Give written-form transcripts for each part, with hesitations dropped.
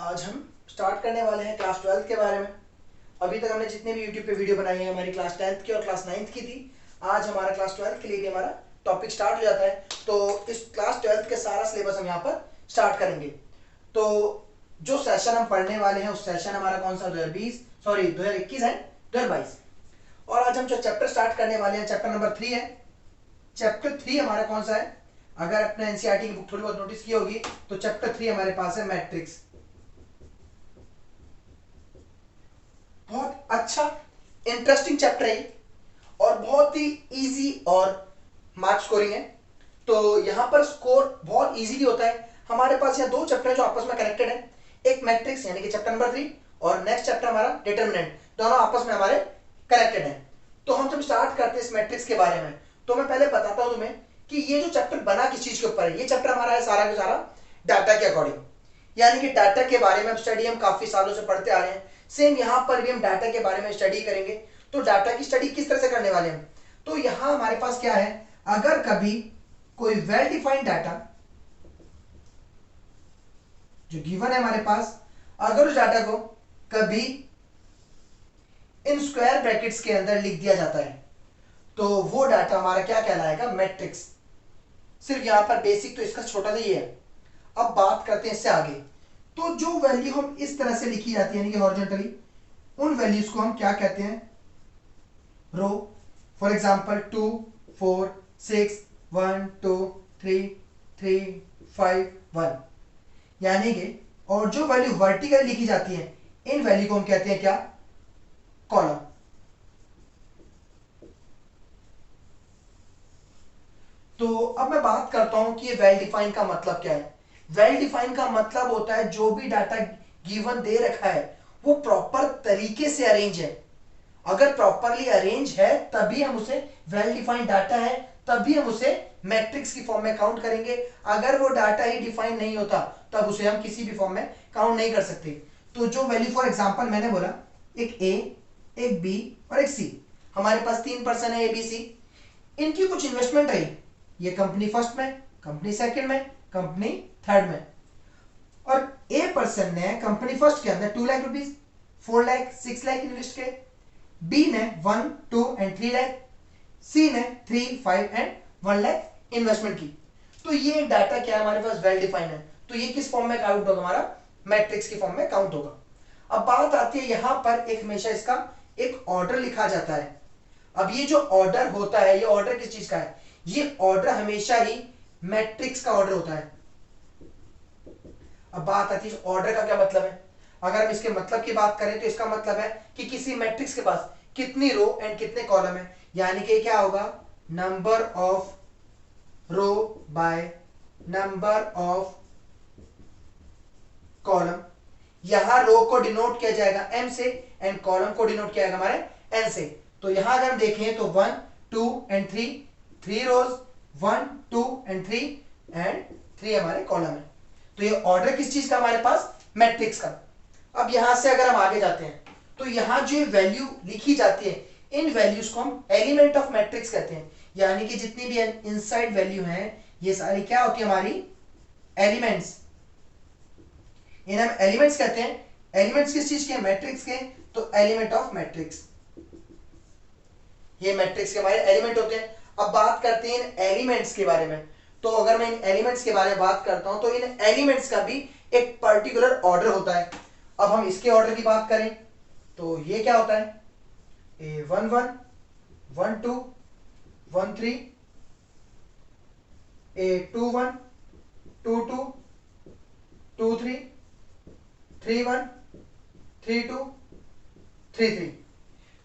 आज हम स्टार्ट करने वाले हैं क्लास 12th के बारे में। अभी तक हमने जितने भी यूट्यूब पे वीडियो बनाई है हमारी क्लास 10th की और क्लास 9th की थी। आज हमारा क्लास 12th के लिए भी हमारा टॉपिक स्टार्ट हो जाता है। तो इस क्लास 12th के सारा सिलेबस हम यहाँ पर स्टार्ट करेंगे। तो जो सेशन हम पढ़ने वाले हैं उस सेशन हमारा कौन सा 2021 है 2022। और आज हम जो चैप्टर स्टार्ट करने वाले हैं चैप्टर नंबर 3 है। चैप्टर 3 हमारा कौन सा है? अगर अपने एनसीईआरटी की बुक थोड़ी बहुत नोटिस की होगी तो चैप्टर 3 हमारे पास है मैट्रिक्स। बहुत अच्छा इंटरेस्टिंग चैप्टर है और बहुत ही इजी और मार्क्स स्कोरिंग है। तो यहां पर स्कोर बहुत इजीली होता है। हमारे पास यहाँ दो चैप्टर जो आपस में कनेक्टेड है, एक मैट्रिक्स यानी कि चैप्टर नंबर 3 और नेक्स्ट चैप्टर हमारा डिटरमिनेंट, दोनों आपस में हमारे कनेक्टेड है। तो हम जब स्टार्ट करते हैं इस मैट्रिक्स के बारे में तो मैं पहले बताता हूं तुम्हें कि ये जो चैप्टर बना किस चीज के ऊपर है। ये चैप्टर हमारा है सारा का सारा डाटा के अकॉर्डिंग, यानी कि डाटा के बारे में स्टडी हम काफी सालों से पढ़ते आ रहे हैं। सेम यहां पर भी हम डाटा के बारे में स्टडी करेंगे। तो डाटा की स्टडी किस तरह से करने वाले हैं? तो यहां हमारे पास क्या है, अगर कभी कोई वेल डिफाइंड डाटा जो गिवन है हमारे पास, अगर उस डाटा को कभी इन स्क्वायर ब्रैकेट्स के अंदर लिख दिया जाता है तो वो डाटा हमारा क्या कहलाएगा? मैट्रिक्स। सिर्फ यहां पर बेसिक तो इसका छोटा सा ही है। अब बात करते हैं इससे आगे। तो जो वैल्यू हम इस तरह से लिखी जाती है यानी कि हॉरिजॉन्टली, उन वैल्यूज को हम क्या कहते हैं? रो। फॉर एग्जांपल 2 4 6 1 2 3 3 5 1, यानी कि और जो वैल्यू वर्टिकल लिखी जाती है इन वैल्यू को हम कहते हैं क्या? कॉलम। तो अब मैं बात करता हूं कि ये वेल डिफाइन का मतलब क्या है। वेल डिफाइन का मतलब होता है जो भी डाटा गिवन दे रखा है वो प्रॉपर तरीके से अरेंज है। अगर प्रॉपरली अरेंज है तभी हम उसे वेल डिफाइंड डाटा है, तभी हम उसे मैट्रिक्स की फॉर्म में काउंट करेंगे। अगर वो डाटा ही डिफाइन नहीं होता तब उसे हम किसी भी फॉर्म में काउंट नहीं कर सकते। तो जो वैल्यू फॉर एग्जांपल मैंने बोला, एक ए, एक बी और एक सी, हमारे पास 3 पर्सन है ए बी सी। इनकी कुछ इन्वेस्टमेंट रही, ये कंपनी फर्स्ट में, कंपनी सेकंड में, कंपनी थर्ड में। और ए पर्सन ने कंपनी फर्स्ट के अंदर 2 लाख रुपीज, 4 लाख, 6 लाख इन्वेस्ट किए। बी ने 1 2 एंड 3 लाख, सी ने 3 5 एंड 1 लाख इन्वेस्टमेंट की। तो ये एक डाटा क्या है हमारे पास? वेल डिफाइंड है। तो ये किस फॉर्म में काउंट होगा? हमारा मैट्रिक्स की फॉर्म में काउंट होगा। अब बात आती है यहां पर एक हमेशा इसका एक ऑर्डर लिखा जाता है। अब ये जो ऑर्डर होता है ये ऑर्डर किस चीज का है? ये ऑर्डर हमेशा ही मैट्रिक्स का ऑर्डर होता है। अब बात आती है ऑर्डर का क्या मतलब है। अगर हम इसके मतलब की बात करें तो इसका मतलब है कि किसी मैट्रिक्स के पास कितनी रो एंड कितने कॉलम है, यानी कि क्या होगा? Number of row by number of column. यहां रो को डिनोट किया जाएगा m से एंड कॉलम को डिनोट किया जाएगा हमारे n से। तो यहां अगर हम देखें तो 1 2 एंड 3, 3 रोज, 1 2 एंड 3 एंड 3 हमारे कॉलम है। तो ये ऑर्डर किस चीज का हमारे पास? मैट्रिक्स का। अब यहां से अगर हम आगे जाते हैं तो यहां जो वैल्यू लिखी जाती है इन वैल्यूज को हम एलिमेंट ऑफ मैट्रिक्स कहते हैं। यानी कि जितनी भी इनसाइड वैल्यू हैं ये सारी क्या होती है? हमारी एलिमेंट्स। इन्हें हम एलिमेंट्स कहते हैं। एलिमेंट्स किस चीज के? मैट्रिक्स के। तो एलिमेंट ऑफ मैट्रिक्स, ये मैट्रिक्स के हमारे एलिमेंट होते हैं। अब बात करते हैं इन एलिमेंट्स के बारे में। तो अगर मैं इन एलिमेंट्स के बारे में बात करता हूं तो इन एलिमेंट्स का भी एक पर्टिकुलर ऑर्डर होता है। अब हम इसके ऑर्डर की बात करें तो ये क्या होता है? A11 12 13, A21 22 23 31 32 33।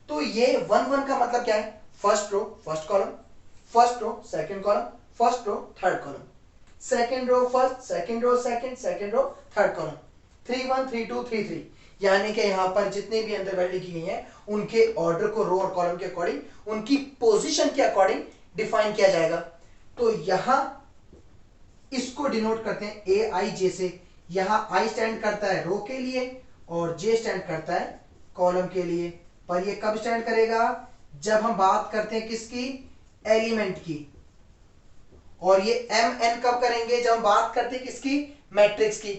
तो ये 1 1 का मतलब क्या है? First row first column, first row second column, first row third column, second row first, second row second, second row third column, 3 1 3 2 3 3। यानी कि यहां पर जितने भी अंदर वैल्यू लिखी गई हैं उनके ऑर्डर को रो और कॉलम के अकॉर्डिंग, उनकी पोजीशन के अकॉर्डिंग डिफाइन किया जाएगा। तो यहां इसको डिनोट करते हैं ए आई जे से। यहां आई स्टैंड करता है रो के लिए और जे स्टैंड करता है कॉलम के लिए। पर ये कब स्टैंड करेगा? जब हम बात करते हैं किसकी? एलिमेंट की। और ये एम एन कब करेंगे? जब हम बात करते हैं किसकी? मैट्रिक्स की।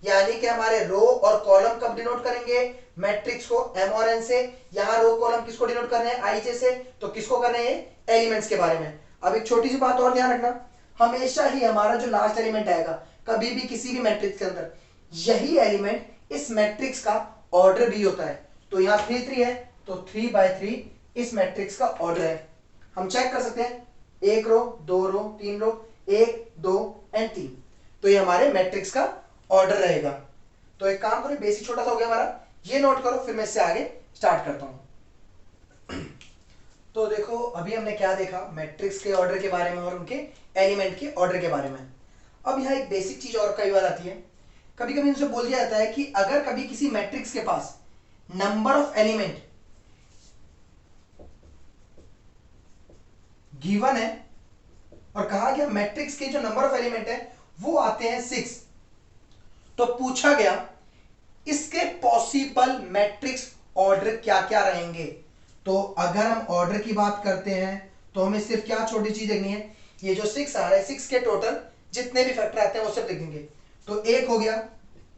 यानी कि हमारे रो और कॉलम कब डिनोट करेंगे मैट्रिक्स को, एम और एन से। यहां रो कॉलम किसको डिनोट कर रहे हैं, आई जे से, तो किसको कर रहे हैं, एलिमेंट्स के बारे में। अब एक छोटी सी बात और ध्यान रखना, हमेशा ही हमारा जो लास्ट एलिमेंट आएगा कभी भी किसी भी मैट्रिक्स के अंदर, यही एलिमेंट इस मैट्रिक्स का ऑर्डर भी होता है। तो यहाँ 3 3 है, तो 3/3 इस मैट्रिक्स का ऑर्डर है। हम चेक कर सकते हैं, 1 रो 2 रो 3 रो, 1 2 एंड 3, तो ये हमारे मैट्रिक्स का ऑर्डर रहेगा। तो एक काम करो, बेसिक छोटा सा हो गया हमारा, ये नोट करो, फिर मैं इससे आगे स्टार्ट करता हूं। तो देखो अभी हमने क्या देखा, मैट्रिक्स के ऑर्डर के बारे में और उनके एलिमेंट के ऑर्डर के बारे में। अब यहाँ एक बेसिक चीज और कई बार आती है, कभी कभी उनसे बोल दिया जाता है कि अगर कभी किसी मैट्रिक्स के पास नंबर ऑफ एलिमेंट गिवन है और कहा गया मैट्रिक्स के जो नंबर ऑफ एलिमेंट है वो आते हैं 6, तो पूछा गया इसके पॉसिबल मैट्रिक्स ऑर्डर क्या क्या रहेंगे। तो अगर हम ऑर्डर की बात करते हैं तो हमें सिर्फ क्या छोटी चीज देखनी है, ये जो 6 आ रहा है 6 के टोटल जितने भी फैक्टर आते हैं वो सब लिख देंगे। तो एक हो गया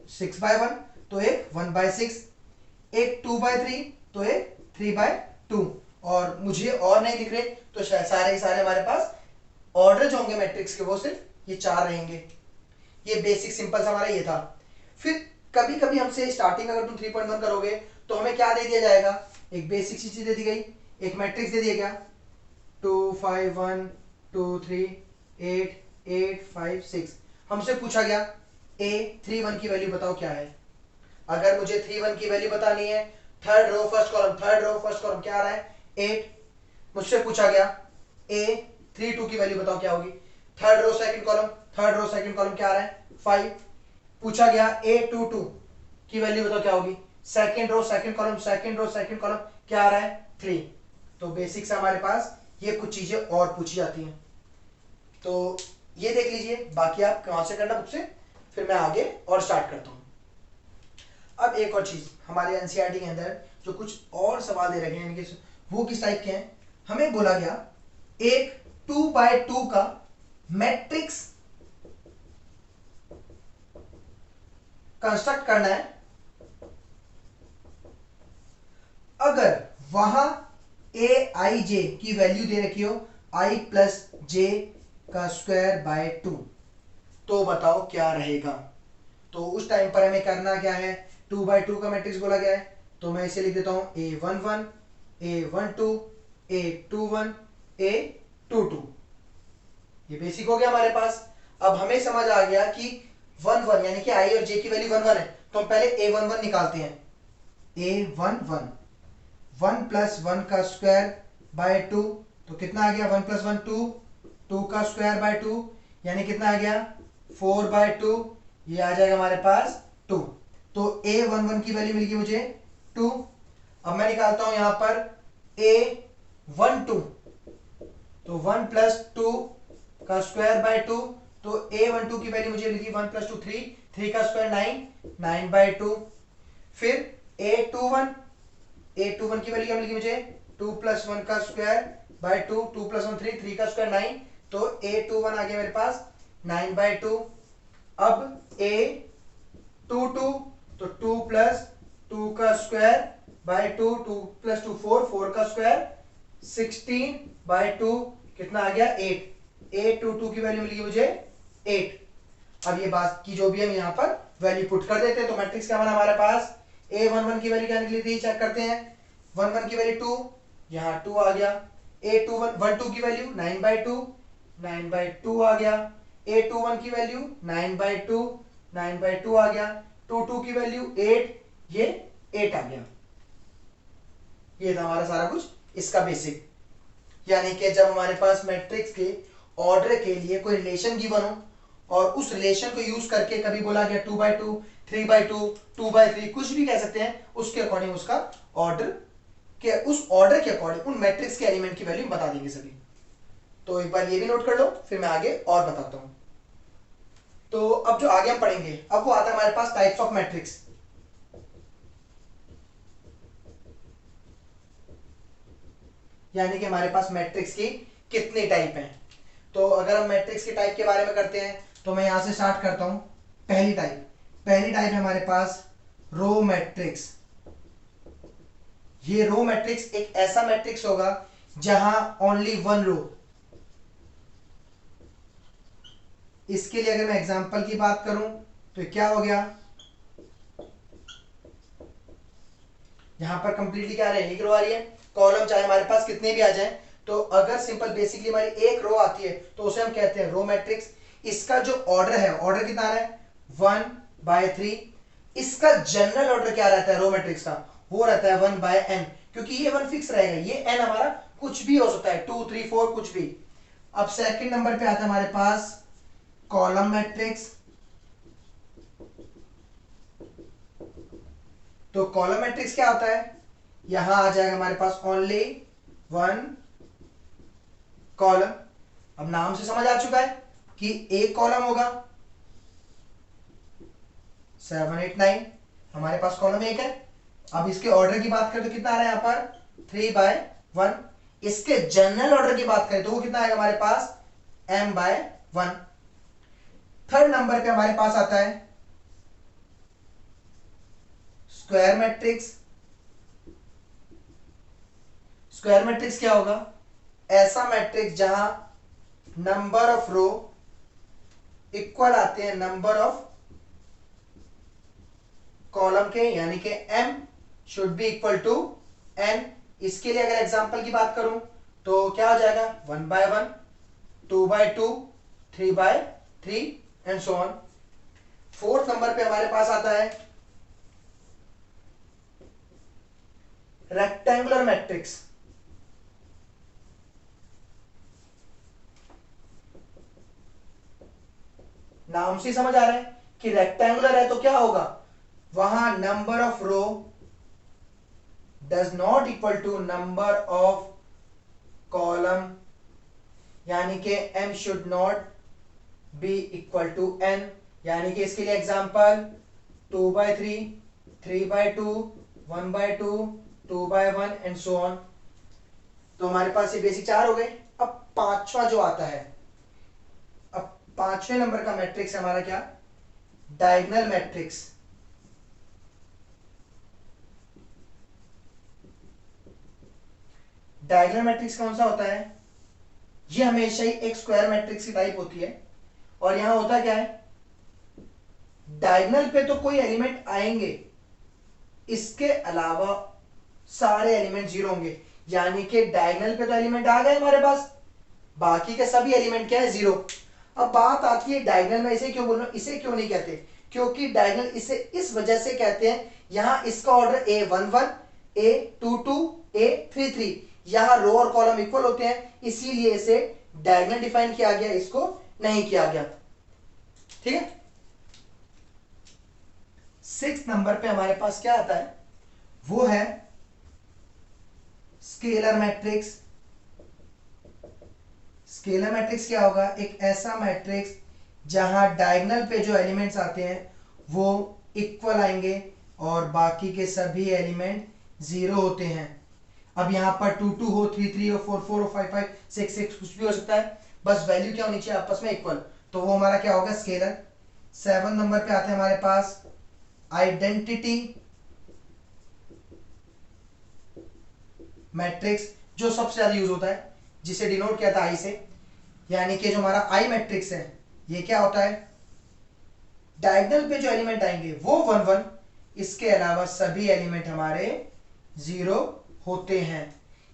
6/1, तो एक 1/6, एक 2/3, तो एक 3/2, और मुझे और नहीं दिख रहे, तो सारे सारे हमारे पास ऑर्डर जो होंगे मैट्रिक्स के वो सिर्फ ये 4 रहेंगे। ये बेसिक सिंपल सा हमारा ये था। फिर कभी कभी हमसे स्टार्टिंग अगर तुम 3.1 करोगे तो हमें क्या दे दिया जाएगा, एक बेसिक चीज दे दी गई, एक मैट्रिक्स दे दिया गया 2 5 1 2 3 8 8 5 6। हमसे पूछा गया A31 की वैल्यू बताओ क्या है। अगर मुझे 31 की वैल्यू बतानी है, third row first column, third row first column क्या आ रहा है 8। मुझसे पूछा गया A32 की वैल्यू बताओ क्या होगी, third row second column, third row second column क्या आ रहा है 5। पूछा गया A22 की वैल्यू बताओ क्या होगी, second row second column, second row second column क्या आ रहा है 3। तो बेसिक से हमारे पास ये कुछ चीजें और पूछी जाती हैं, तो ये देख लीजिए, बाकी आप कहां से करना बुक से, फिर मैं आगे और स्टार्ट करता हूं। अब एक और चीज हमारे एनसीईआरटी के अंदर जो कुछ और सवाल दे रखे हैं वो किस टाइप के हैं, हमें बोला गया एक 2/2 का मैट्रिक्स कंस्ट्रक्ट करना है अगर वहां ए आई जे की वैल्यू दे रखी हो i प्लस जे का स्क्वायर बाय 2, तो बताओ क्या रहेगा। तो उस टाइम पर हमें करना क्या है, 2/2 का मैट्रिक्स बोला गया है, तो मैं इसे लिख देता हूं A11 A12 A21 A22। ये बेसिक हो गया हमारे पास। अब हमें समझ आ गया कि 1 1 यानी कि आई और जे की वैल्यू 1 1 है, तो हम पहले A11 निकालते हैं। A11 1 प्लस 1 का स्क्वायर बाय 2, तो कितना आ गया 1 प्लस 1 2, 2 का स्क्वायर बाय 2 यानी कितना आ गया 4/2, ये आ जाएगा हमारे पास 2। तो A11 की वैल्यू मिल गई मुझे 2। अब मैं निकालता हूं यहां पर A12, तो 1 प्लस 2 का स्क्वायर बाय 2, तो A12 की वैल्यू मुझे मिल गई 1 प्लस 2 3, 3 का स्क्वायर 9, 9/2। फिर A21 की वैल्यू क्या मिल गई मुझे 2 प्लस 1 का स्क्वायर बाय 2, 2 प्लस 1 3, 3 का स्क्वायर 9, तो A21 आ गया मेरे पास 9/2। अब A22, तो 2 प्लस 2 का स्क्वायर बाय 2, 2 प्लस 2 4, 4 का स्क्वायर 16/2, कितना आ गया 8। A22 की वैल्यू मिल गई मुझे 8। अब ये बात की जो भी हम यहाँ पर वैल्यू पुट कर देते हैं, तो मैट्रिक्स क्या बना हमारे पास, A11 की वैल्यू क्या निकली थी चेक करते हैं, 11 की वैल्यू 2, यहाँ 2 आ गया। A21 12 की वैल्यू 9/2, 9/2 आ गया। A21 की वैल्यू 9/2, 9/2 आ गया। 22 की वैल्यू 8, ये 8 आ गया। ये था हमारा सारा कुछ इसका बेसिक। यानी कि जब हमारे पास मैट्रिक्स के ऑर्डर के लिए कोई रिलेशन गिवन हो और उस रिलेशन को यूज करके कभी बोला गया 2/2 3/2 2/3 कुछ भी कह सकते हैं, उसके अकॉर्डिंग उसका ऑर्डर के, उस ऑर्डर के अकॉर्डिंग उन मैट्रिक्स के एलिमेंट की वैल्यू बता देंगे सभी। तो एक बार ये भी नोट कर लो, फिर मैं आगे और बताता हूं। तो अब जो आगे हम पढ़ेंगे, अब वो आता है हमारे पास टाइप्स ऑफ मैट्रिक्स। यानी कि हमारे पास मैट्रिक्स की कितनी टाइप हैं। तो अगर हम मैट्रिक्स की टाइप के बारे में करते हैं तो मैं यहां से स्टार्ट करता हूं। पहली टाइप पहली टाइप है हमारे पास रो मैट्रिक्स। ये रो मैट्रिक्स एक ऐसा मैट्रिक्स होगा जहां ओनली वन रो। इसके लिए अगर मैं एग्जांपल की बात करूं तो क्या हो गया, यहां पर कंप्लीटली क्या आ रहा है, एक रो आ रही है। कॉलम चाहे हमारे पास कितने भी आ जाए, तो अगर सिंपल बेसिकली हमारी एक रो आती है तो उसे हम कहते हैं रो मैट्रिक्स। इसका जो ऑर्डर है, ऑर्डर कितना है 1/3। इसका जनरल ऑर्डर क्या रहता है रो मैट्रिक्स का, वो रहता है 1/n, क्योंकि ये 1 फिक्स रहेगा, ये n हमारा कुछ भी हो सकता है, 2 3 4 कुछ भी। अब सेकंड नंबर पे आता है हमारे पास कॉलम मैट्रिक्स। तो कॉलम मैट्रिक्स क्या होता है, यहां आ जाएगा हमारे पास ओनली वन कॉलम। अब नाम से समझ आ चुका है कि एक कॉलम होगा 7 8 9, हमारे पास कॉलम एक है। अब इसके ऑर्डर की बात करें तो कितना आ रहा है यहां पर 3/1। इसके जनरल ऑर्डर की बात करें तो वो कितना आएगा हमारे पास m/1। थर्ड नंबर पे हमारे पास आता है स्क्वायर मैट्रिक्स। स्क्वायर मैट्रिक्स क्या होगा, ऐसा मैट्रिक्स जहां नंबर ऑफ रो इक्वल आते हैं नंबर ऑफ कॉलम के, यानी कि m should be equal to n। इसके लिए अगर एग्जांपल की बात करूं तो क्या हो जाएगा 1/1, 2/2, 3/3 and so on. Fourth number पे हमारे पास आता है रेक्टेंगुलर मैट्रिक्स। नाम से समझ आ रहा है कि रेक्टेंगुलर है तो क्या होगा, वहां number of row does not equal to number of column, यानी कि m should not be equal to n। यानी कि इसके लिए एग्जांपल 2/3, 3/2, 1/2, 2/1 एंड सो ऑन। तो हमारे पास ये बेसिक चार हो गए। अब पांचवा जो आता है, अब पांचवें नंबर का मैट्रिक्स हमारा क्या, डायगोनल मैट्रिक्स। डायगोनल मैट्रिक्स कौन सा होता है, ये हमेशा ही एक स्क्वायर मैट्रिक्स की टाइप होती है। और यहां होता क्या है, डायगोनल पे तो कोई एलिमेंट आएंगे, इसके अलावा सारे एलिमेंट जीरो होंगे। यानी कि डायगोनल पे तो एलिमेंट आ गए हमारे पास, बाकी के सभी एलिमेंट क्या है जीरो। अब बात आती है डायगोनल में इसे क्यों बोल रहा हूं, इसे क्यों नहीं कहते, क्योंकि डायगोनल इसे इस वजह से कहते हैं, यहां इसका ऑर्डर A11, A22, A33, यहां रो और कॉलम इक्वल होते हैं, इसीलिए इसे डायगोनल डिफाइन किया गया, इसको नहीं किया गया। ठीक है। सिक्स नंबर पे हमारे पास क्या आता है, वो है स्केलर मैट्रिक्स। स्केलर मैट्रिक्स क्या होगा, एक ऐसा मैट्रिक्स जहां डायगोनल पे जो एलिमेंट्स आते हैं वो इक्वल आएंगे और बाकी के सभी एलिमेंट जीरो होते हैं। अब यहां पर 2 2 हो, 3 3 हो, 4 4 हो, 5 5 6 6 कुछ भी हो सकता है, बस वैल्यू क्या होनी चाहिए आपस में इक्वल, तो वो हमारा क्या होगा स्केलर। 7 नंबर पे आते हैं हमारे पास आइडेंटिटी मैट्रिक्स, जो सबसे ज्यादा यूज होता है, जिसे डिनोट किया था आई से। यानी कि जो हमारा आई मैट्रिक्स है, ये क्या होता है, डायगोनल पे जो एलिमेंट आएंगे वो 1 1, इसके अलावा सभी एलिमेंट हमारे जीरो होते हैं।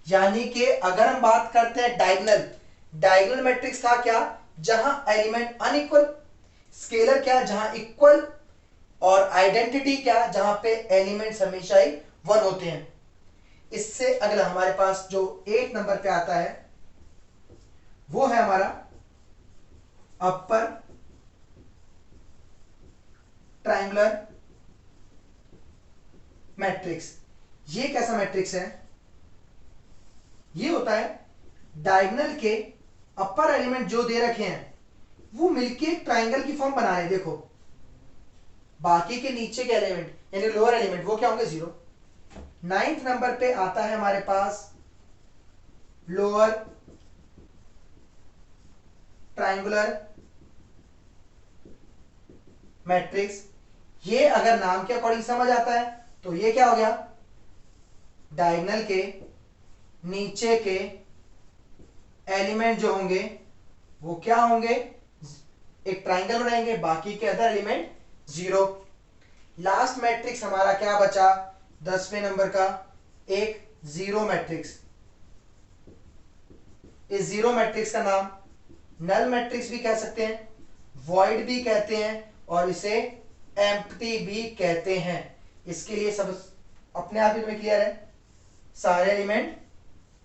यानी कि अगर हम बात करते हैं डायगोनल, डायगोनल मैट्रिक्स था क्या, जहां एलिमेंट अनइक्वल, स्केलर क्या जहां इक्वल, और आइडेंटिटी क्या जहां पे एलिमेंट्स हमेशा ही 1 होते हैं। इससे अगला हमारे पास जो 8 नंबर पे आता है वो है हमारा अपर ट्रायंगुलर मैट्रिक्स। ये कैसा मैट्रिक्स है, ये होता है डायगोनल के अपर एलिमेंट जो दे रखे हैं वो मिलके एक ट्रायंगल की फॉर्म बना रहे हैं, देखो बाकी के नीचे के एलिमेंट यानी लोअर एलिमेंट वो क्या होंगे जीरो। 9th नंबर पे आता है हमारे पास लोअर ट्रायंगुलर मैट्रिक्स। ये अगर नाम के अकॉर्डिंग समझ आता है तो ये क्या हो गया, डायगोनल के नीचे के एलिमेंट जो होंगे वो क्या होंगे, एक ट्राइंगल बनाएंगे, बाकी के other element zero. Last matrix हमारा क्या बचा 10वें नंबर का, एक जीरो मैट्रिक्स। इस जीरो मैट्रिक्स का नाम नल मैट्रिक्स भी कह सकते हैं, वॉइड भी कहते हैं, और इसे एम्प्टी भी कहते हैं। इसके लिए सब अपने आप ही तुम्हें क्लियर है, सारे एलिमेंट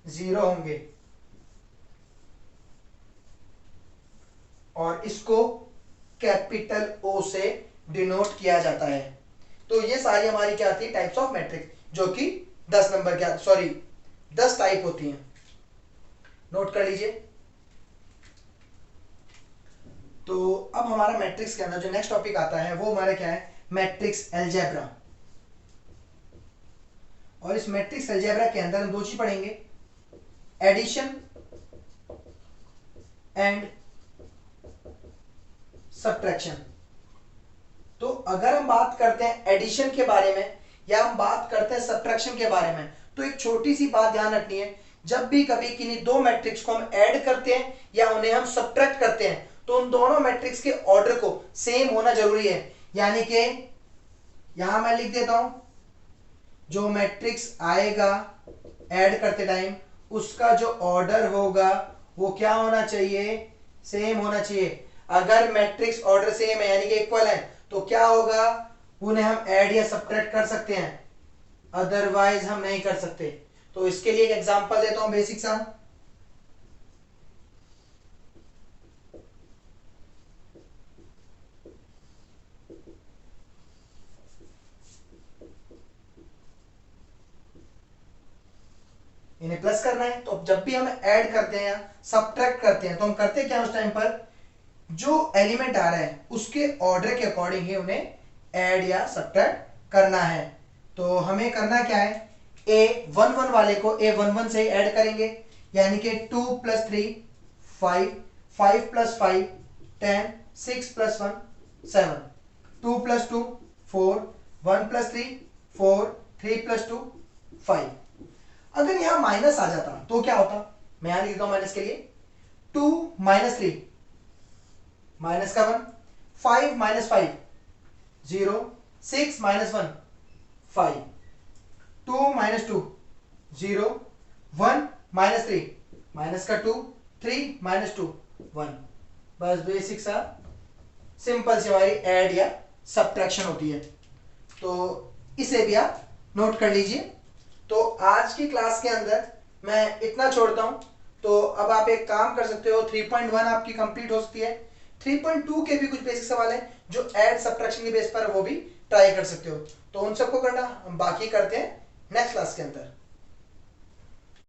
जीरो होंगे और इसको कैपिटल ओ से डिनोट किया जाता है। तो ये सारी हमारी क्या थी, टाइप्स ऑफ मैट्रिक्स, जो कि 10 नंबर क्या, सॉरी 10 टाइप होती हैं, नोट कर लीजिए। तो अब हमारा मैट्रिक्स के अंदर जो नेक्स्ट टॉपिक आता है वो हमारा क्या है, मैट्रिक्स अलजेब्रा। और इस मैट्रिक्स अलजेब्रा के अंदर हम दो चीज पढ़ेंगे, एडिशन एंड सब्ट्रैक्शन। तो अगर हम बात करते हैं एडिशन के बारे में या हम बात करते हैं सब्ट्रैक्शन के बारे में, तो एक छोटी सी बात ध्यान रखनी है, जब भी कभी किन्हीं दो मैट्रिक्स को हम ऐड करते हैं या उन्हें हम सब्ट्रैक्ट करते हैं तो उन दोनों मैट्रिक्स के ऑर्डर को सेम होना जरूरी है। यानी कि यहां मैं लिख देता हूं, जो मैट्रिक्स आएगा ऐड करते टाइम उसका जो ऑर्डर होगा वो क्या होना चाहिए, सेम होना चाहिए। अगर मैट्रिक्स ऑर्डर सेम है यानी कि इक्वल है तो क्या होगा, उन्हें हम ऐड या सब्ट्रैक्ट कर सकते हैं, अदरवाइज हम नहीं कर सकते। तो इसके लिए एक एग्जांपल देता हूं बेसिक सा। इन्हें प्लस करना है तो जब भी हम ऐड करते हैं या सब्ट्रैक्ट करते हैं तो हम करते क्या, उस टाइम पर जो एलिमेंट आ रहा है उसके ऑर्डर के अकॉर्डिंग ही उन्हें ऐड या सब्ट्रैक्ट करना है। तो हमें करना क्या है, A11 वाले को A11 से ऐड करेंगे, यानी कि 2 + 3 5, 5 + 5 10, 6 + 1 7, 2 + 2 4, 1 + 3 4, 3 + 2 5। अगर यहां माइनस आ जाता तो क्या होता, मैं यहां लिख देता हूं माइनस के लिए, 2 - 3 माइनस का 1, 5 - 5 0, 6 - 1 5, 2 - 2 0, 1 - 3 माइनस का 2, 3 - 2 1। बस बेसिक सा सिंपल सी हमारी ऐड या सब्ट्रैक्शन होती है। तो इसे भी आप नोट कर लीजिए। तो आज की क्लास के अंदर मैं इतना छोड़ता हूं। तो अब आप एक काम कर सकते हो, 3.1 आपकी कंप्लीट हो सकती है, 3.2 के भी कुछ बेसिक सवाल हैं जो ऐड सब्ट्रैक्शन के बेस पर, वो भी ट्राई कर सकते हो। तो उन सबको करना, हम बाकी करते हैं नेक्स्ट क्लास के अंदर।